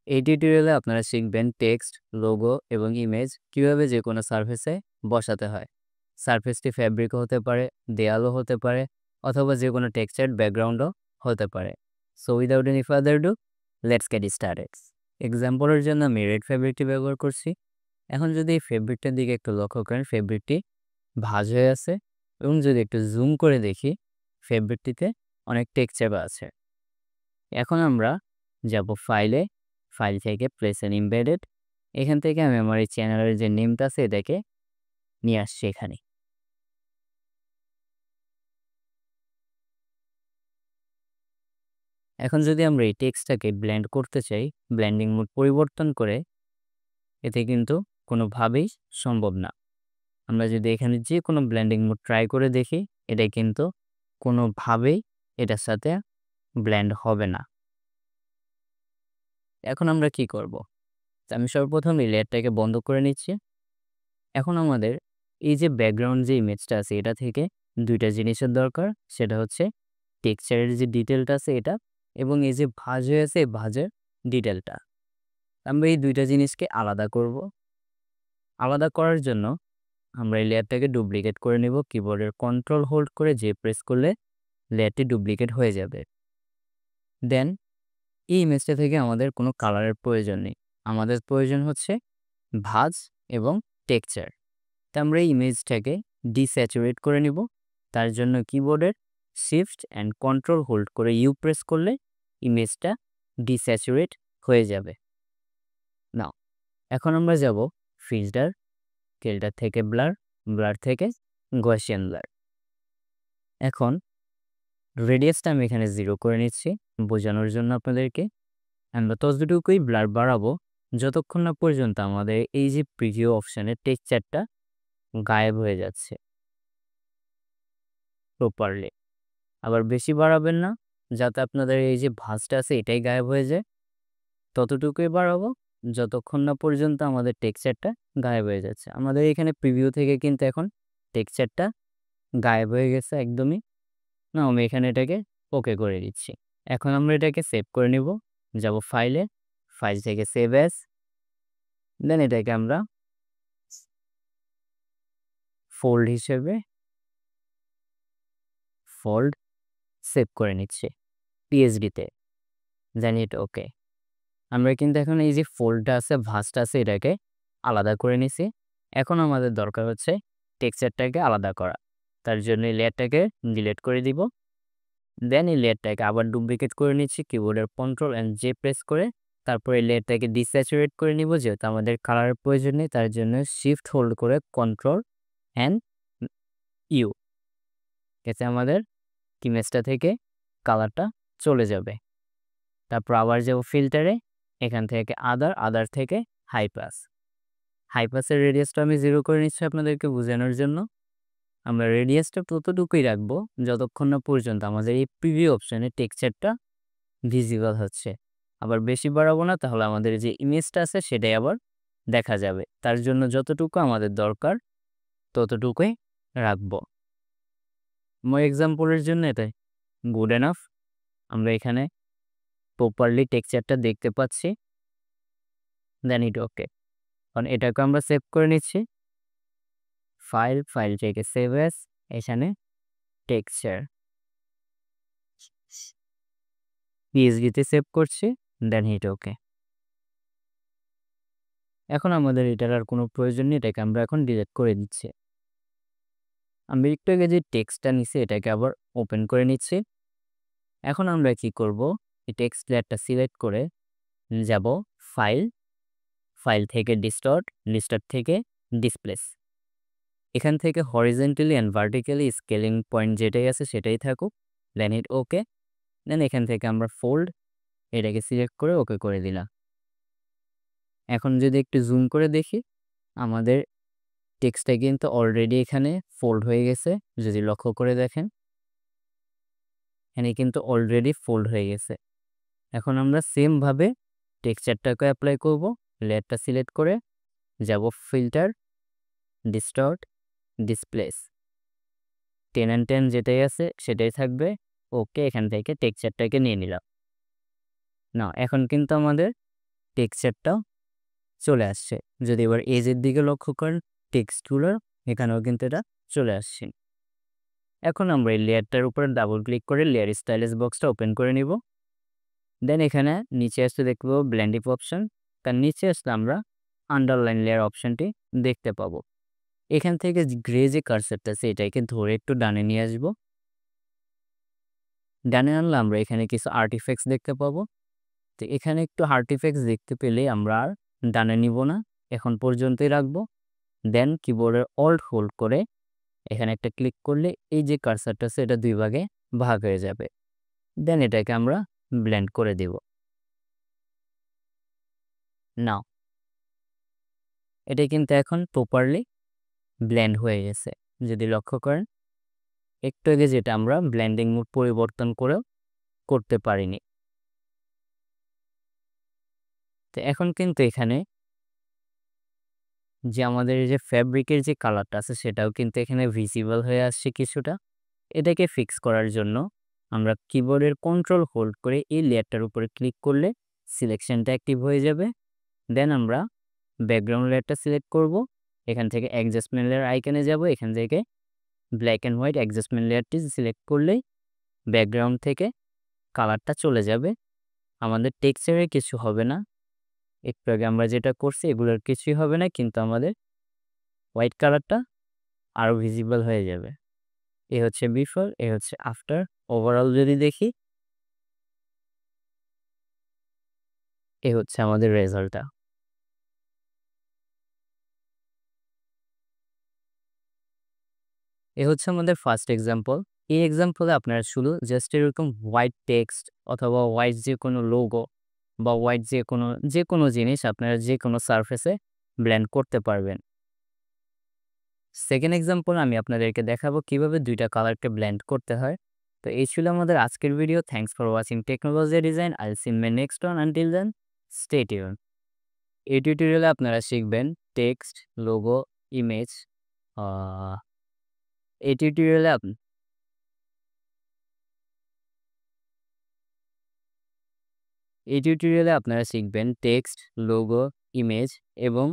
এই টিউটোরিয়ালে আপনারা শিখবেন টেক্সট, লোগো এবং ইমেজ কিভাবে যে কোনো সারফেসে বসাতে হয়। সারফেসটি ফ্যাব্রিকও হতে পারে, দেয়ালও হতে পারে, অথবা যে কোনো টেক্সচার ব্যাকগ্রাউন্ডও হতে পারে। So without any further ado, let's get started. এক্সাম্পলের জন্য আমি রেড ফ্যাব্রিকটি ব্যবহার করছি। এখন যদি এই ফ্যাব্রিকটার দিকে একটু লক্ষ্য করেন, ফ্যাব্রিকটি ভাঁজ হয়ে আছে এবং যদি একটু জুম করে দেখি, ফ্যাব্রিকটিতে অনেক টেক্সচার আছে। এখন আমরা যাব ফাইলে, ফাইল থেকে প্লেস এন্ড এমবেডেড। এখান থেকে আমি আমার এই চ্যানেলের যে নেমটা আছে এটাকে নিয়ে আসছি এখানে। এখন যদি আমরা এই টেক্সটটাকে ব্লেন্ড করতে চাই, ব্লেন্ডিং মোড পরিবর্তন করে, এতে কিন্তু কোনোভাবেই সম্ভব না। আমরা যদি এখানে যে কোনো ব্লেন্ডিং মোড ট্রাই করে দেখি, এটা কিন্তু কোনোভাবেই এটার সাথে ব্লেন্ড হবে না। এখন আমরা কি করব? আমি সর্বপ্রথম এই লেয়ারটাকে বন্ধ করে নিচ্ছি। এখন আমাদের এই যে ব্যাকগ্রাউন্ড যে ইমেজটা আছে এটা থেকে দুইটা জিনিসের দরকার। সেটা হচ্ছে টেক্সচারের যে ডিটেলটা আছে এটা, এবং এই যে ভাঁজ হয়ে আছে এই ভাঁজের ডিটেলটা। আমরা এই দুইটা জিনিসকে আলাদা করব। আলাদা করার জন্য আমরা এই লেয়ারটাকে ডুপ্লিকেট করে নেব। কিবোর্ডের কন্ট্রোল হোল্ড করে যে প্রেস করলে লেয়ারটি ডুপ্লিকেট হয়ে যাবে। দেন এই ইমেজটা থেকে আমাদের কোনো কালারের প্রয়োজন নেই। আমাদের প্রয়োজন হচ্ছে ভাঁজ এবং টেক্সচার। তা আমরা এই ইমেজটাকে ডিস্যাচুরেট করে নিব। তার জন্য কিবোর্ডের শিফট অ্যান্ড কন্ট্রোল হোল্ড করে ইউ প্রেস করলে ইমেজটা ডিস্যাচুরেট হয়ে যাবে। নাও এখন আমরা যাব ফিল্টার, ফিল্টার থেকে ব্লার, ব্লার থেকে গসিয়ান ব্লার। এখন রেডিয়াসটা আমি এখানে 0 করে নিচ্ছি বোঝানোর জন্য আপনাদেরকে। আমরা ততটুকুই ব্লার বাড়াবো যতক্ষণ না পর্যন্ত আমাদের এই যে প্রিভিউ অপশানের টেক্সচারটা গায়েব হয়ে যাচ্ছে প্রপারলি। আবার বেশি বাড়াবেন না, যাতে আপনাদের এই যে ভাঁজটা আছে এটাই গায়েব হয়ে যায়। ততটুকুই বাড়াবো যতক্ষণ না পর্যন্ত আমাদের টেক্সচারটা গায়েব হয়ে যাচ্ছে। আমাদের এখানে প্রিভিউ থেকে কিন্তু এখন টেক্সচারটা গায়েব হয়ে গেছে একদমই। না, আমি এখানে এটাকে ওকে করে দিচ্ছি। এখন আমরা এটাকে সেভ করে নিব। যাব ফাইলে, ফাইল থেকে সেভ অ্যাজ, দেন এটাকে আমরা ফোল্ড হিসেবে ফোল্ড সেভ করে নিচ্ছি পিএসডিতে, দেন এটা ওকে। আমরা কিন্তু এখন এই যে ফোল্ডটা আছে, ভাঁজটা আছে, এটাকে আলাদা করে নিছি। এখন আমাদের দরকার হচ্ছে টেক্সচারটাকে আলাদা করা। তার জন্য এই লেয়ারটাকে ডিলিট করে দিব। দেন এই লেয়ারটাকে আবার ডুপ্লিকেট করে নিচ্ছি কিবোর্ডের কন্ট্রোল অ্যান্ড জে প্রেস করে। তারপর এই লেয়ারটাকে ডিস্যাচুরেট করে নিব, যেহেতু আমাদের কালারের প্রয়োজন নেই। তার জন্য শিফট হোল্ড করে কন্ট্রোল অ্যান্ড ইউ, এতে আমাদের ইমেজটা থেকে কালারটা চলে যাবে। তারপর আবার যাব ফিল্টারে, এখান থেকে আদার থেকে হাই পাস। হাই পাসের রেডিয়াসটা আমি 0 করে নিচ্ছি আপনাদেরকে বোঝানোর জন্য। আমরা রেডিয়াসটা ততটুকুই রাখবো যতক্ষণ না পর্যন্ত আমাদের এই প্রিভিউ অপশানে টেক্সচারটা ভিজিবল হচ্ছে। আবার বেশি বাড়াবো না, তাহলে আমাদের যে ইমেজটা আছে সেটাই আবার দেখা যাবে। তার জন্য যতটুকু আমাদের দরকার ততটুকুই রাখবো। আমার এক্সাম্পলের জন্য এটাই গুড এনাফ। আমরা এখানে প্রপারলি টেক্সচারটা দেখতে পাচ্ছি, দেন ইট ওকে। কারণ এটাকে আমরা সেভ করে নিচ্ছি ফাইল, ফাইল থেকে সেভ অ্যাজ, এখানে টেক্সচার পিএসডিতে সেভ করছি, দেন হিট ওকে। এখন আমাদের এটার আর কোনো প্রয়োজন নেই, এটাকে আমরা এখন ডিলিট করে দিচ্ছি। আমি একটু আগে যে টেক্সটটা নিছি এটাকে আবার ওপেন করে নিচ্ছি। এখন আমরা কি করব, এই টেক্সট লেয়ারটা সিলেক্ট করে যাব ফাইল, ফাইল থেকে ডিস্টর্ট, ডিস্টর্ট থেকে ডিসপ্লেস। এখান থেকে horizontally and vertically scaling point যেটাই আছে সেটাই থাকুক, দেন হিট ওকে। দেন এখান থেকে আমরা ফোল্ড, এটাকে সিলেক্ট করে ওকে করে দিলাম। এখন যদি একটু জুম করে দেখি, আমাদের টেক্সটটা কিন্তু অলরেডি এখানে ফোল্ড হয়ে গেছে। যদি লক্ষ্য করে দেখেন, এখানে কিন্তু অলরেডি ফোল্ড হয়ে গেছে। এখন আমরা সেমভাবে টেক্সচারটাকে অ্যাপ্লাই করব। লেয়ারটা সিলেক্ট করে যাব ফিল্টার, ডিস্টর্ট, ডিসপ্লেস, 10 and 10 যেটাই আছে সেটাই থাকবে। ওকে, এখান থেকে টেক্সচারটাকে নিয়ে নিলাম। না, এখন কিন্তু আমাদের টেক্সচারটাও চলে আসছে। যদি এবার এজের দিকে লক্ষ্য করেন টেক্সটগুলো এখানেও কিন্তু এটা চলে আসছে। এখন আমরা এই লেয়ারটার উপরে ডাবল ক্লিক করে লেয়ার স্টাইলিশ বক্সটা ওপেন করে নিব। দেন এখানে নিচে আসতে দেখব ব্লেন্ড অপশন, তার নিচে আসলে আমরা আন্ডারলাইন লেয়ার অপশনটি দেখতে পাবো। এখান থেকে গ্রে যে কার্সারটা আছে এটাকে ধরে একটু ডানে নিয়ে আসবো। ডানে আনলে আমরা এখানে কিছু আর্টিফ্যাক্টস দেখতে পাবো। তো এখানে একটু আর্টিফ্যাক্টস দেখতে পেলে আমরা আর ডানে নিব না, এখন পর্যন্তই রাখবো। দেন কিবোর্ডের অল্ট হোল্ড করে এখানে একটা ক্লিক করলে এই যে কার্সারটা আছে এটা 2 ভাগে ভাগ হয়ে যাবে। দেন এটাকে আমরা ব্লেন্ড করে দেব। নাও এটা কিন্তু এখন প্রপারলি ব্লেন্ড হয়ে গেছে। যদি লক্ষ্য করেন একটু আগে যেটা আমরা ব্লেন্ডিং মোড পরিবর্তন করেও করতে পারিনি। তো এখন কিন্তু এখানে যে আমাদের যে ফ্যাব্রিকের যে কালারটা আছে সেটাও কিন্তু এখানে ভিজিবল হয়ে আসছে কিছুটা। এটাকে ফিক্স করার জন্য আমরা কিবোর্ডের কন্ট্রোল হোল্ড করে এই লেয়ারটার উপরে ক্লিক করলে সিলেকশনটা অ্যাক্টিভ হয়ে যাবে। দেন আমরা ব্যাকগ্রাউন্ড লেয়ারটা সিলেক্ট করব। এখান থেকে অ্যাডজাস্টমেন্ট লেয়ার আইকনে যাব, এখান থেকে ব্ল্যাক অ্যান্ড হোয়াইট অ্যাডজাস্টমেন্ট লেয়ারটি সিলেক্ট করলেই ব্যাকগ্রাউন্ড থেকে কালারটা চলে যাবে। আমাদের টেক্সচারে কিছু হবে না, একটু আগে আমরা যেটা করছি এগুলোর কিছুই হবে না, কিন্তু আমাদের হোয়াইট কালারটা আরও ভিজিবল হয়ে যাবে। এ হচ্ছে বিফোর, এ হচ্ছে আফটার। ওভারঅল যদি দেখি এ হচ্ছে আমাদের রেজাল্টটা। এ হচ্ছে আমাদের ফার্স্ট এক্সাম্পল। এই এক্সাম্পলে আপনারা শুধু জাস্ট এরকম হোয়াইট টেক্সট অথবা হোয়াইট যে কোনো লোগো বা হোয়াইট যে কোনো জিনিস আপনারা যে কোনো সারফেসে ব্লেন্ড করতে পারবেন। সেকেন্ড এক্সাম্পল আমি আপনাদেরকে দেখাবো কিভাবে দুইটা কালারকে ব্লেন্ড করতে হয়। তো এই ছিল আমাদের আজকের video. Thanks for watching technology design. I will see in my next one. Until then stay tune. এই টিউটোরিয়ালে আপনারা শিখবেন টেক্সট, লোগো, ইমেজ। এই টিউটোরিয়ালে আপনারা শিখবেন টেক্সট, লোগো, ইমেজ এবং